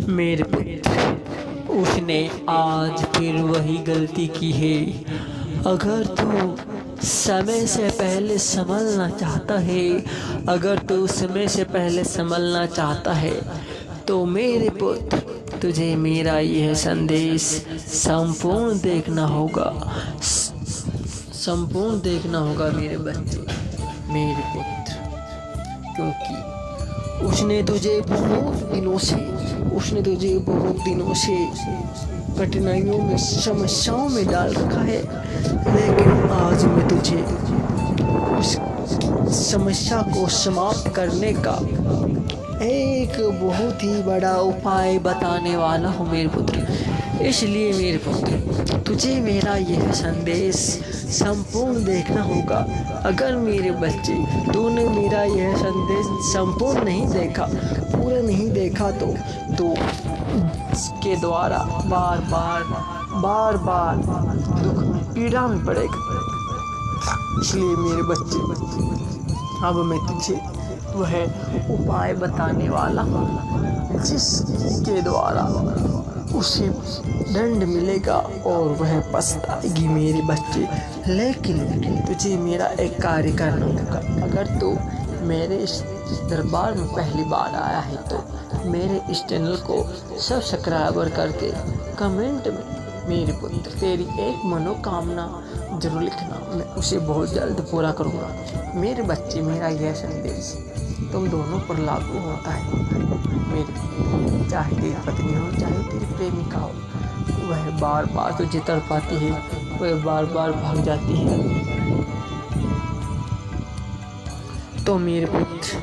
मेरे पुत्र, उसने आज फिर वही गलती की है। अगर तू समय से पहले संभलना चाहता है, अगर तू समय से पहले संभलना चाहता है तो मेरे पुत्र, तुझे मेरा यह संदेश संपूर्ण देखना होगा, संपूर्ण देखना होगा मेरे बच्चे, मेरे पुत्र। क्योंकि उसने तुझे बहुत दिनों से कठिनाइयों में, समस्याओं में डाल रखा है, लेकिन आज मैं तुझे उस समस्या को समाप्त करने का एक बहुत ही बड़ा उपाय बताने वाला हूँ मेरे पुत्र। इसलिए मेरे पुत्र, तुझे मेरा यह संदेश संपूर्ण देखना होगा। अगर मेरे बच्चे, तूने मेरा यह संदेश संपूर्ण नहीं देखा, पूरा नहीं देखा तो इसके द्वारा बार बार दुख में, पीड़ा में पड़ेगा। इसलिए मेरे बच्चे, अब मैं तुझे वह उपाय बताने वाला हूँ जिसके द्वारा उसे दंड मिलेगा और वह पछताएगी मेरे बच्चे। लेकिन तुझे मेरा एक कार्य करना होगा। अगर तू मेरे इस दरबार में पहली बार आया है तो मेरे इस चैनल को सब्सक्राइबर करके कमेंट में मेरे पुत्र तेरी एक मनोकामना जरूर लिखना, मैं उसे बहुत जल्द पूरा करूँगा। मेरे बच्चे, मेरा यह संदेश तुम दोनों पर लागू होता है मेरे, चाहे तेरी पत्नी हो, चाहे तेरी प्रेमिका हो, वह बार बार तुझे तड़पाती है, वह बार बार भाग जाती है, तो मेरे पुत्र,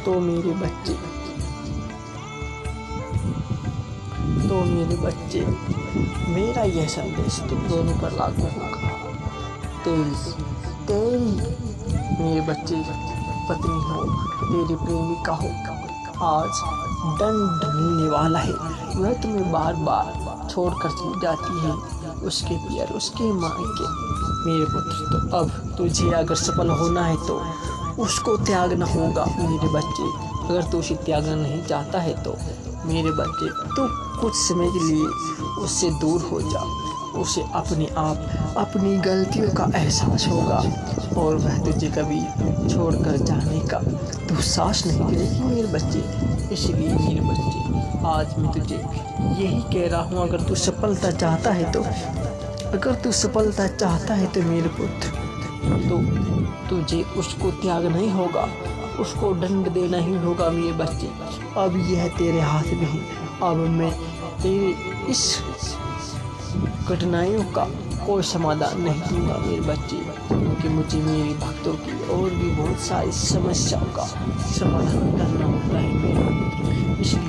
तो मेरे बच्चे, मेरा यह संदेश तुम दोनों पर लागू होगा। तेरी मेरे बच्चे पत्नी हो, तेरी प्रेमिका हो, आज दंड मिलने वाला है। वह तुम्हें बार बार छोड़कर चली जाती है, उसके पियर, उसके मायके। मेरे पुत्र, तो अब तुझे अगर सफल होना है तो उसको त्यागना होगा मेरे बच्चे। अगर तू उसे त्यागना नहीं चाहता है तो मेरे बच्चे, तू कुछ समय के लिए उससे दूर हो जा। उसे अपने आप अपनी गलतियों का एहसास होगा और वह तुझे कभी छोड़कर जाने का दुस्साहस नहीं करेगी मेरे बच्चे। इसलिए मेरे बच्चे, आज मैं तुझे यही कह रहा हूँ, अगर तू सफलता चाहता है तो मेरे पुत्र, तो तुझे उसको त्यागना ही होगा, उसको दंड देना ही होगा मेरे बच्चे। अब यह तेरे हाथ में है। अब मैं तेरे इस कठिनाइयों का कोई समाधान नहीं दूंगा मेरे बच्चे, क्योंकि मुझे मेरे भक्तों की और भी बहुत सारी समस्याओं का समाधान करना होता है मेरे। इसलिए